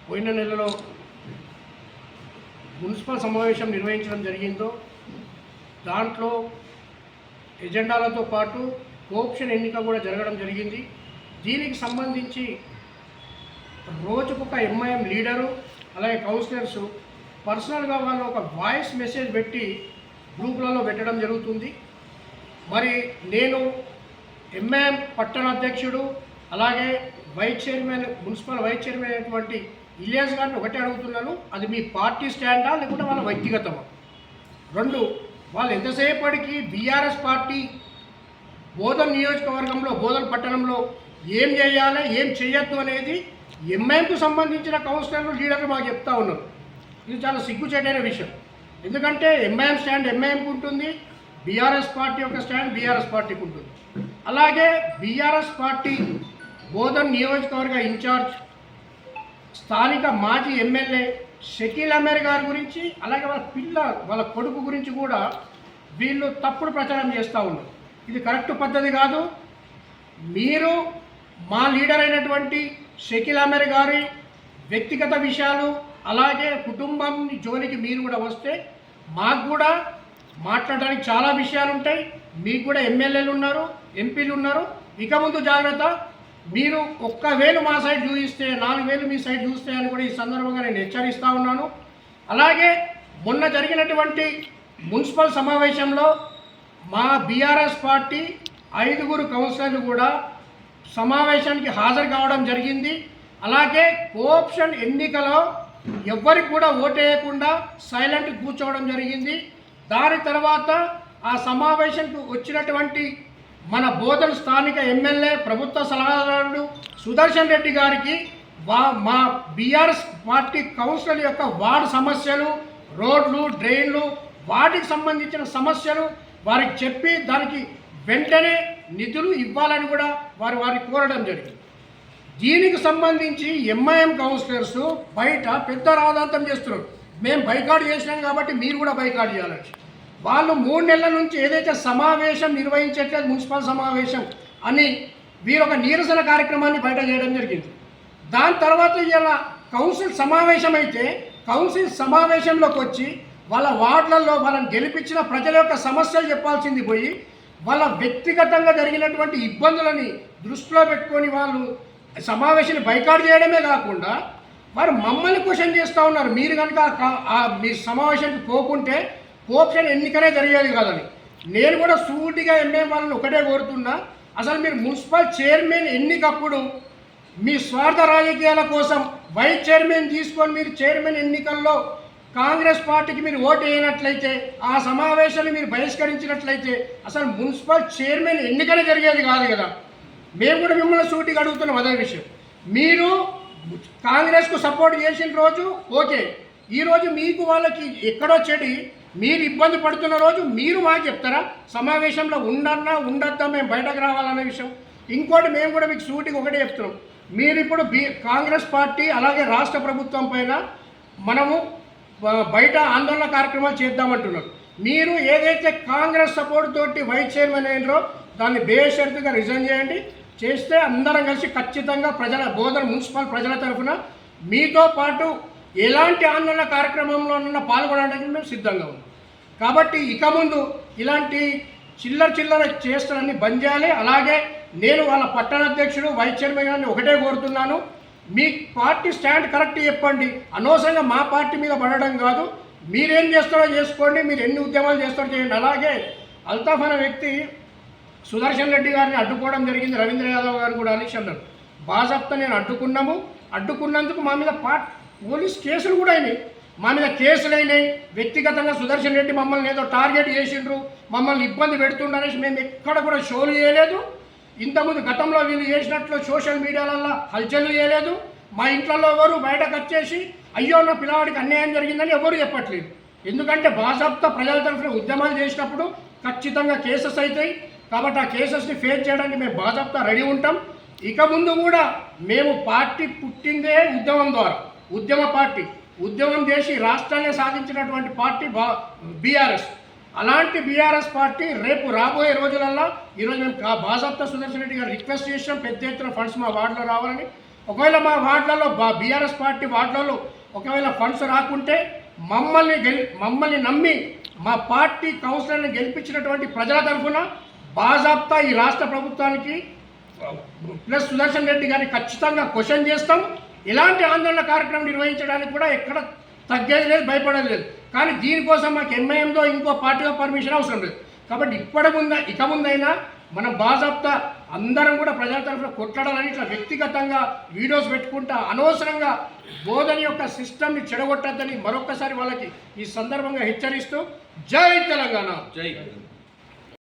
పోయిన నెలలో మున్సిపల్ సమావేశం నిర్వహించడం జరిగిందో దాంట్లో ఎజెండాలతో పాటు కోఆప్షన్ ఎన్నిక కూడా జరగడం జరిగింది. దీనికి సంబంధించి రోజుకొక ఎంఐఎం లీడరు అలాగే కౌన్సిలర్సు పర్సనల్గా వాళ్ళు ఒక వాయిస్ మెసేజ్ పెట్టి గ్రూపులలో పెట్టడం జరుగుతుంది. మరి నేను ఎంఐఎం పట్టణ అధ్యక్షుడు అలాగే vice chairman municipal vice chairman అయినటువంటి ఇలియాస్ గారిని ఒకటే అడుగుతున్నాను, అది మీ పార్టీ స్టాండా లేకుంటే వాళ్ళ వ్యక్తిగతమా? రెండు, వాళ్ళు ఎంతసేపటికి బీఆర్ఎస్ పార్టీ బోధన్ నియోజకవర్గంలో బోధన్ పట్టణంలో ఏం చేయాలి ఏం చేయొద్దు అనేది ఎంఐఎంకు సంబంధించిన కౌన్సిలర్లు లీడర్లు మాకు చెప్తా ఉన్నారు. ఇది చాలా సిగ్గుచేటైన విషయం. ఎందుకంటే ఎంఐఎం స్టాండ్ ఎంఐఎంకు ఉంటుంది, బీఆర్ఎస్ పార్టీ యొక్క స్టాండ్ బీఆర్ఎస్ పార్టీకి ఉంటుంది. అలాగే బీఆర్ఎస్ పార్టీ బోధన్ నియోజకవర్గ ఇన్ఛార్జ్ స్థానిక మాజీ ఎమ్మెల్యే షకీల్ అమీర్ గారి గురించి అలాగే వాళ్ళ కొడుకు గురించి కూడా వీళ్ళు తప్పుడు ప్రచారం చేస్తూ ఉన్నారు. ఇది కరెక్ట్ పద్ధతి కాదు. మీరు మా లీడర్ అయినటువంటి షకీల్ అమీర్ గారి వ్యక్తిగత విషయాలు అలాగే కుటుంబం జోలికి మీరు కూడా వస్తే మాకు కూడా మాట్లాడడానికి చాలా విషయాలు ఉంటాయి. మీకు కూడా ఎమ్మెల్యేలు ఉన్నారు, ఎంపీలు ఉన్నారు. ఇక ముందు జాగ్రత్త. మీరు ఒక్కవేళ మా సైడ్ చూపిస్తే 4 వేలు మీ సైడ్ చూస్తే అని కూడా ఈ సందర్భంగా నేను హెచ్చరిస్తూ ఉన్నాను. అలాగే మొన్న జరిగినటువంటి మున్సిపల్ సమావేశంలో మా బీఆర్ఎస్ పార్టీ 5 కౌన్సిలర్లు కూడా సమావేశానికి హాజరు కావడం జరిగింది. అలాగే కోఆప్షన్ ఎన్నికలో ఎవ్వరికి కూడా ఓటేయకుండా సైలెంట్ కూర్చోవడం జరిగింది. దాని తర్వాత ఆ సమావేశానికి వచ్చినటువంటి మన బోధన్ స్థానిక ఎమ్మెల్యే ప్రభుత్వ సలహాదారుడు సుదర్శన్ రెడ్డి గారికి మా బీఆర్ఎస్ పార్టీ కౌన్సిలర్ యొక్క వార్డు సమస్యలు, రోడ్లు, డ్రైన్లు, వాటికి సంబంధించిన సమస్యలు వారికి చెప్పి దానికి వెంటనే నిధులు ఇవ్వాలని కూడా వారిని కోరడం జరిగింది. దీనికి సంబంధించి ఎంఐఎం కౌన్సిలర్స్ బయట పెద్ద రాద్ధాంతం చేస్తున్నారు. మేము బైకాట్ చేసినాం కాబట్టి మీరు కూడా బైకాట్ చేయాలని. వాళ్ళు 3 నెలల నుంచి ఏదైతే సమావేశం నిర్వహించట్లేదు మున్సిపల్ సమావేశం అని వీరు ఒక నిరసన కార్యక్రమాన్ని బయట చేయడం జరిగింది. దాని తర్వాత ఇలా కౌన్సిల్ సమావేశం అయితే కౌన్సిల్ సమావేశంలోకి వచ్చి వాళ్ళ వార్డులలో వాళ్ళని గెలిపించిన ప్రజల యొక్క సమస్యలు చెప్పాల్సింది పోయి వాళ్ళ వ్యక్తిగతంగా జరిగినటువంటి ఇబ్బందులని దృష్టిలో పెట్టుకొని వాళ్ళు సమావేశాన్ని బైకాట్ చేయడమే కాకుండా వారు మమ్మల్ని క్వశ్చన్ చేస్తూ ఉన్నారు. మీరు కనుక మీ సమావేశానికి పోకుంటే కోఆప్షన్ ఎన్నికనే జరిగేది కాదని. నేను కూడా సూటిగా ఎంఐఎం వాళ్ళని ఒకటే కోరుతున్నా, అసలు మీరు మున్సిపల్ చైర్మన్ ఎన్నికప్పుడు మీ స్వార్థ రాజకీయాల కోసం వైస్ చైర్మన్ తీసుకొని మీరు చైర్మన్ ఎన్నికల్లో కాంగ్రెస్ పార్టీకి మీరు ఓటు వేయనట్లయితే ఆ సమావేశాన్ని మీరు బహిష్కరించినట్లయితే అసలు మున్సిపల్ చైర్మన్ ఎన్నికనే జరిగేది కాదు కదా. మేము కూడా మిమ్మల్ని సూటిగా అడుగుతున్నాం అదే విషయం. మీరు కాంగ్రెస్కు సపోర్ట్ చేసిన రోజు ఓకే, ఈరోజు మీకు వాళ్ళకి ఎక్కడో చెడి మీరు ఇబ్బంది పడుతున్న రోజు మీరు మాకు చెప్తారా సమావేశంలో ఉండన్నా ఉండొద్దా మేము బయటకు రావాలనే విషయం? ఇంకోటి మేము కూడా మీకు సూటికి ఒకటే చెప్తున్నాం, మీరు ఇప్పుడు కాంగ్రెస్ పార్టీ అలాగే రాష్ట్ర ప్రభుత్వం పైన మనము బయట ఆందోళన కార్యక్రమాలు చేద్దామంటున్నారు. మీరు ఏదైతే కాంగ్రెస్ సపోర్ట్ తోటి వైస్ చైర్మన్ అయినరో దాన్ని బేషరతుగా రిజైన్ చేయండి. చేస్తే అందరం కలిసి ఖచ్చితంగా బోధన్ మున్సిపల్ ప్రజల తరఫున మీతో పాటు ఎలాంటి ఆందోళన కార్యక్రమంలోనన్నా పాల్గొనడానికి మేము సిద్ధంగా ఉన్నాం. కాబట్టి ఇక ముందు ఇలాంటి చిల్లర చేస్తారని బంద్ చేయాలి. అలాగే నేను వాళ్ళ పట్టణ అధ్యక్షుడు వైస్ చైర్మన్ గారిని ఒకటే కోరుతున్నాను, మీ పార్టీ స్టాండ్ కరెక్ట్ చెప్పండి. అనవసరంగా మా పార్టీ మీద పడడం కాదు. మీరేం చేస్తారో చేసుకోండి, మీరు ఎన్ని ఉద్యమాలు చేస్తారో చేయండి. అలాగే అల్తాఫ్ అనే వ్యక్తి సుదర్శన్ రెడ్డి గారిని అడ్డుకోవడం జరిగింది. రవీంద్ర యాదవ్ గారు కూడా అనేసి అన్నారు. బాజాప్తా నేను అడ్డుకున్నందుకు మా మీద పోలీస్ కేసులు కూడా అయినాయి, మా మీద కేసులు అయినాయి. వ్యక్తిగతంగా సుదర్శన్ రెడ్డి మమ్మల్ని ఏదో టార్గెట్ చేసిండ్రు, మమ్మల్ని ఇబ్బంది పెడుతుండనేసి మేము ఎక్కడ కూడా షోలు చేయలేదు. ఇంతకుముందు గతంలో వీళ్ళు చేసినట్లు సోషల్ మీడియాలలో హల్చల్ చేయలేదు. మా ఇంట్లో ఎవరు బయటకు వచ్చేసి అయ్యో నా పిల్లవాడికి అన్యాయం జరిగిందని ఎవరు చెప్పట్లేదు. ఎందుకంటే బాజాప్తా ప్రజల తరఫున ఉద్యమాలు చేసినప్పుడు ఖచ్చితంగా కేసెస్ అవుతాయి. కాబట్టి ఆ కేసెస్ని ఫేస్ చేయడానికి మేము బాజాప్తా రెడీ ఉంటాం. ఇక ముందు కూడా మేము పార్టీ పుట్టిందే ఉద్యమం ద్వారా, ఉద్యమం చేసి రాష్ట్రాన్ని సాధించినటువంటి పార్టీ బీఆర్ఎస్. అలాంటి బీఆర్ఎస్ పార్టీ రేపు రాబోయే రోజులలో ఈరోజు మేము బాజాప్తా సుదర్శన్ రెడ్డి గారు రిక్వెస్ట్ చేసాం పెద్ద ఎత్తున ఫండ్స్ మా వార్డులో రావాలని. ఒకవేళ మా వార్డులలో బీఆర్ఎస్ పార్టీ వార్డులలో ఒకవేళ ఫండ్స్ రాకుంటే మమ్మల్ని నమ్మి మా పార్టీ కౌన్సిలర్ని గెలిపించినటువంటి ప్రజల తరఫున బాజాప్తా ఈ రాష్ట్ర ప్రభుత్వానికి ప్లస్ సుదర్శన్ రెడ్డి గారిని ఖచ్చితంగా క్వశ్చన్ చేస్తాం. ఇలాంటి ఆందోళన కార్యక్రమం నిర్వహించడానికి కూడా ఎక్కడ తగ్గేది లేదు, భయపడేది లేదు. కానీ దీనికోసం మాకు ఎంఐఎంలో ఇంకో పార్టీలో పర్మిషన్ అవసరం లేదు. కాబట్టి ఇక ముందైనా మనం బాజాప్తా అందరం కూడా ప్రజల తరఫున కొట్లాడాలని ఇట్లా వ్యక్తిగతంగా వీడియోస్ పెట్టుకుంటా అనవసరంగా బోధన యొక్క సిస్టమ్ని చెడగొట్టద్దని మరొక్కసారి వాళ్ళకి ఈ సందర్భంగా హెచ్చరిస్తూ జై తెలంగాణ. జై